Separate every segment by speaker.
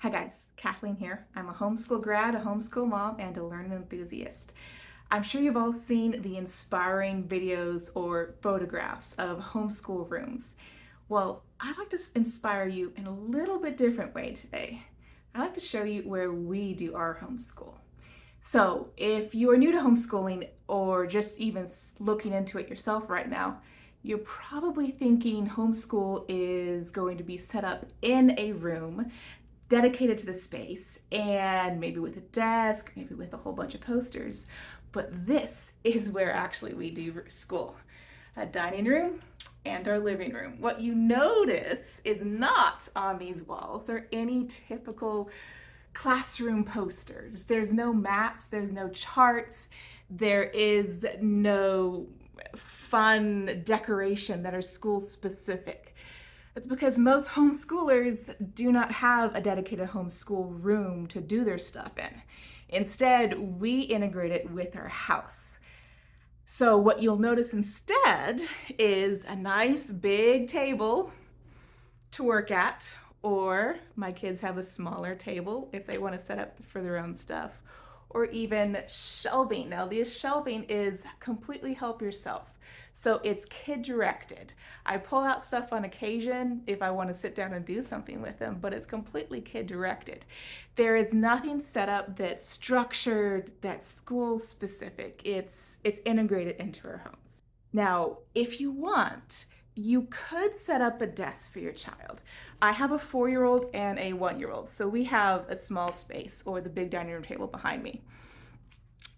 Speaker 1: Hi guys, Kathleen here. I'm a homeschool grad, a homeschool mom, and a learning enthusiast. I'm sure you've all seen the inspiring videos or photographs of homeschool rooms. Well, I'd like to inspire you in a little bit different way today. I'd like to show you where we do our homeschool. So if you are new to homeschooling or just even looking into it yourself right now, you're probably thinking homeschool is going to be set up in a room dedicated to the space and maybe with a desk, maybe with a whole bunch of posters. But this is where actually we do school. A dining room and our living room. What you notice is not on these walls are any typical classroom posters. There's no maps, there's no charts, there is no fun decoration that are school specific. It's because most homeschoolers do not have a dedicated homeschool room to do their stuff in. Instead, we integrate it with our house. So what you'll notice instead is a nice big table to work at, or my kids have a smaller table if they want to set up for their own stuff, or even shelving. Now, this shelving is completely help yourself. So it's kid directed. I pull out stuff on occasion if I want to sit down and do something with them, but it's completely kid directed. There is nothing set up that's structured, that's school specific. It's integrated into our homes. Now, if you want, you could set up a desk for your child. I have a 4-year-old and a 1-year-old, so we have a small space or the big dining room table behind me.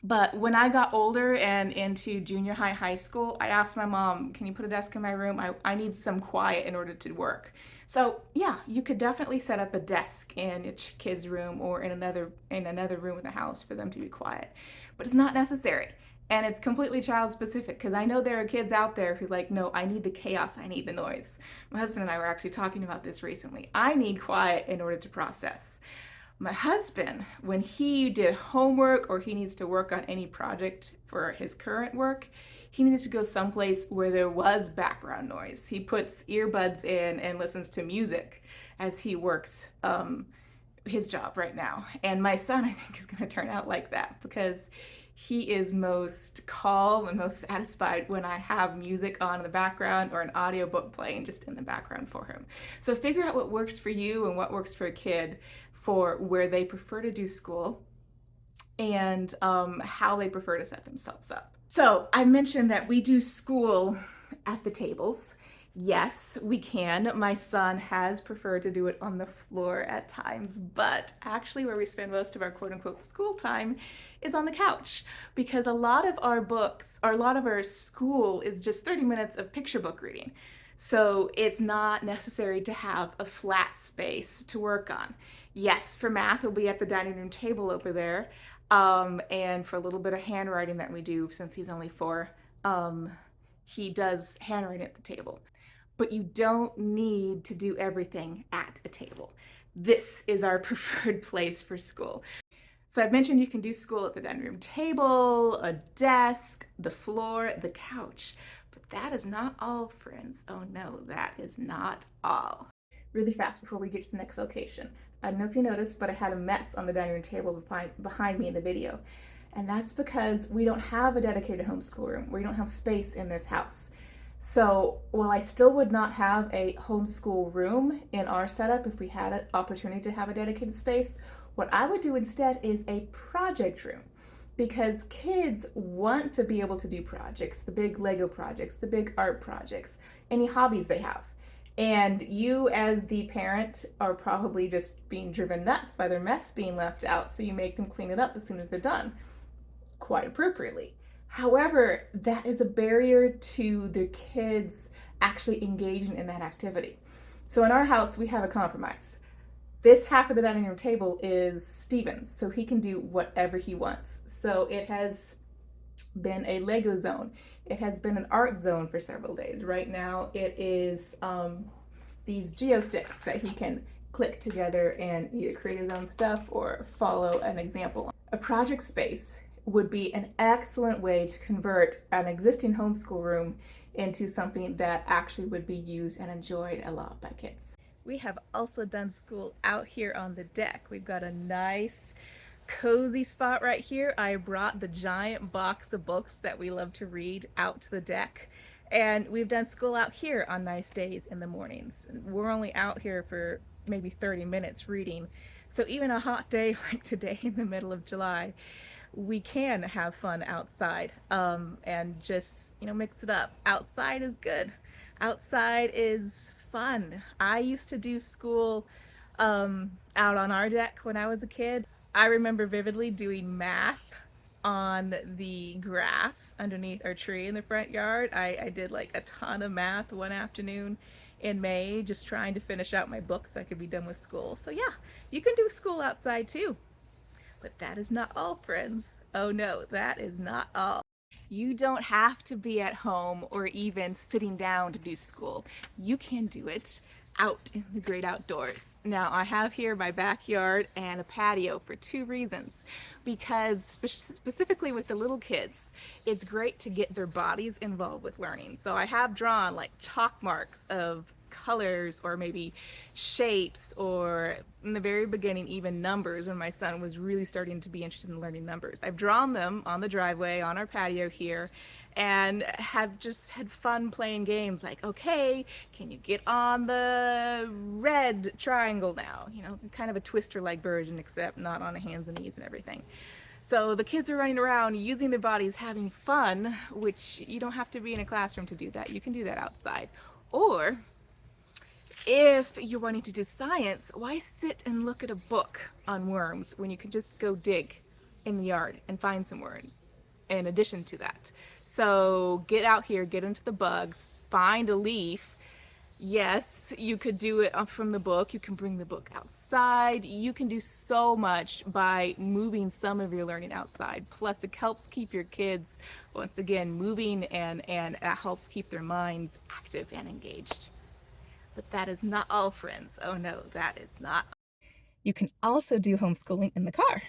Speaker 1: But when I got older and into junior high, high school, I asked my mom, can you put a desk in my room? I need some quiet in order to work. So yeah, you could definitely set up a desk in your kid's room or in another room in the house for them to be quiet. But it's not necessary. And it's completely child specific because I know there are kids out there who like, no, I need the chaos, I need the noise. My husband and I were actually talking about this recently. I need quiet in order to process. My husband, when he did homework or he needs to work on any project for his current work, he needed to go someplace where there was background noise. He puts earbuds in and listens to music as he works his job right now. And my son, I think, is going to turn out like that because he is most calm and most satisfied when I have music on in the background or an audiobook playing just in the background for him. So figure out what works for you and what works for a kid for where they prefer to do school and how they prefer to set themselves up. So I mentioned that we do school at the tables. Yes, we can. My son has preferred to do it on the floor at times, but actually where we spend most of our quote unquote school time is on the couch because a lot of our books, or a lot of our school is just 30 minutes of picture book reading. So it's not necessary to have a flat space to work on. Yes, for math, we'll be at the dining room table over there. And for a little bit of handwriting that we do, since he's only 4, he does handwriting at the table. But you don't need to do everything at a table. This is our preferred place for school. So I've mentioned you can do school at the dining room table, a desk, the floor, the couch. But that is not all, friends. Oh no, that is not all. Really fast before we get to the next location. I don't know if you noticed, but I had a mess on the dining room table behind me in the video. And that's because we don't have a dedicated homeschool room. We don't have space in this house. So while I still would not have a homeschool room in our setup if we had an opportunity to have a dedicated space, what I would do instead is a project room. Because kids want to be able to do projects, the big Lego projects, the big art projects, any hobbies they have. And you as the parent are probably just being driven nuts by their mess being left out, so you make them clean it up as soon as they're done, quite appropriately. However, that is a barrier to the kids actually engaging in that activity. So in our house, we have a compromise. This half of the dining room table is Steven's, so he can do whatever he wants. So it has been a Lego zone. It has been an art zone for several days. Right now it is these geosticks that he can click together and either create his own stuff or follow an example. A project space would be an excellent way to convert an existing homeschool room into something that actually would be used and enjoyed a lot by kids. We have also done school out here on the deck. We've got a nice cozy spot right here. I brought the giant box of books that we love to read out to the deck. And we've done school out here on nice days in the mornings. We're only out here for maybe 30 minutes reading. So even a hot day like today in the middle of July, we can have fun outside, and just, mix it up. Outside is good. Outside is fun. I used to do school out on our deck when I was a kid. I remember vividly doing math on the grass underneath our tree in the front yard. I did like a ton of math one afternoon in May, just trying to finish out my book so I could be done with school. So, yeah, you can do school outside too. But that is not all, friends. Oh no, that is not all. You don't have to be at home or even sitting down to do school. You can do it out in the great outdoors. Now, I have here my backyard and a patio for two reasons. Because specifically with the little kids, it's great to get their bodies involved with learning. So I have drawn like chalk marks of colors or maybe shapes, or in the very beginning even numbers when my son was really starting to be interested in learning numbers. I've drawn them on the driveway on our patio here and have just had fun playing games like, okay, can you get on the red triangle now? Kind of a Twister-like version, except not on the hands and knees and everything. So the kids are running around using their bodies, having fun, which you don't have to be in a classroom to do that. You can do that outside. Or if you're wanting to do science, why sit and look at a book on worms when you can just go dig in the yard and find some worms in addition to that? So get out here, get into the bugs, find a leaf. Yes, you could do it from the book. You can bring the book outside. You can do so much by moving some of your learning outside. Plus, it helps keep your kids, once again, moving, and it helps keep their minds active and engaged. But that is not all, friends. Oh no, that is not all. You can also do homeschooling in the car.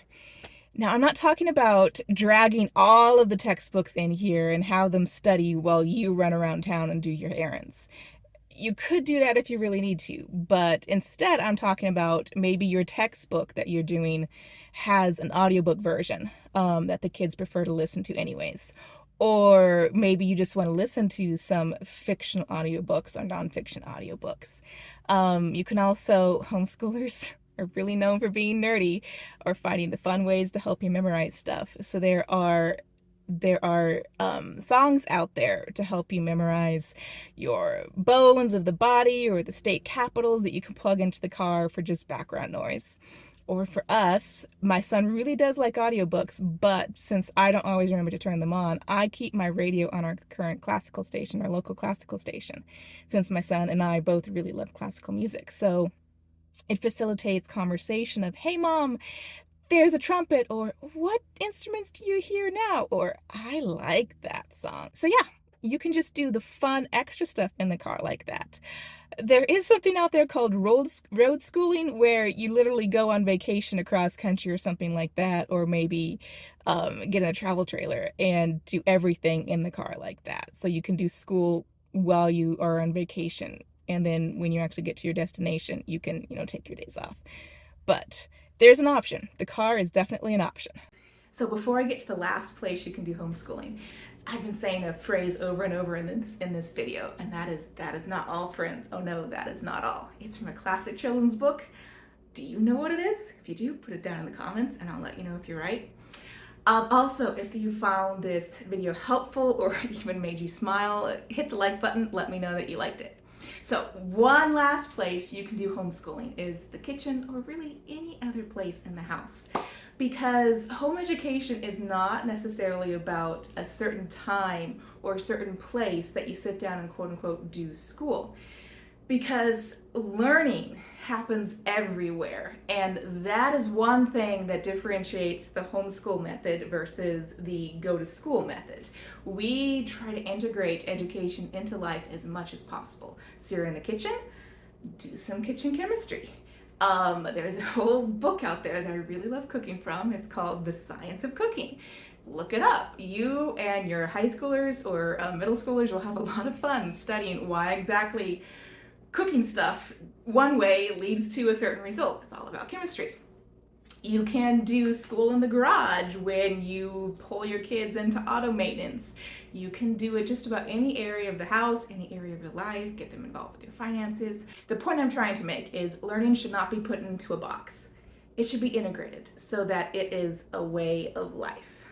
Speaker 1: Now, I'm not talking about dragging all of the textbooks in here and have them study while you run around town and do your errands. You could do that if you really need to, but instead I'm talking about maybe your textbook that you're doing has an audiobook version that the kids prefer to listen to anyways. Or maybe you just want to listen to some fictional audiobooks or nonfiction audiobooks. You can also, homeschoolers are really known for being nerdy or finding the fun ways to help you memorize stuff. So there are songs out there to help you memorize your bones of the body or the state capitals that you can plug into the car for just background noise. Or for us, my son really does like audiobooks, but since I don't always remember to turn them on, I keep my radio on our current classical station, our local classical station, since my son and I both really love classical music. So it facilitates conversation of, hey mom, there's a trumpet, or what instruments do you hear now, or I like that song. So yeah, you can just do the fun extra stuff in the car like that. There is something out there called road schooling, where you literally go on vacation across country or something like that, or maybe get in a travel trailer and do everything in the car like that. So you can do school while you are on vacation, and then when you actually get to your destination, you can, take your days off. But there's an option. The car is definitely an option. So before I get to the last place you can do homeschooling, I've been saying a phrase over and over in this video, and that is not all, friends. Oh no, that is not all. It's from a classic children's book. Do you know what it is? If you do, put it down in the comments and I'll let you know if you're right. Also, if you found this video helpful or even made you smile, hit the like button, let me know that you liked it. So one last place you can do homeschooling is the kitchen, or really any other place in the house. Because home education is not necessarily about a certain time or a certain place that you sit down and quote unquote do school. Because learning happens everywhere, and that is one thing that differentiates the homeschool method versus the go to school method. We try to integrate education into life as much as possible. So you're in the kitchen, do some kitchen chemistry. There's a whole book out there that I really love cooking from. It's called The Science of Cooking. Look it up. You and your high schoolers or middle schoolers will have a lot of fun studying why exactly cooking stuff one way leads to a certain result. It's all about chemistry. You can do school in the garage when you pull your kids into auto maintenance. You can do it just about any area of the house, any area of your life, get them involved with your finances. The point I'm trying to make is learning should not be put into a box. It should be integrated so that it is a way of life.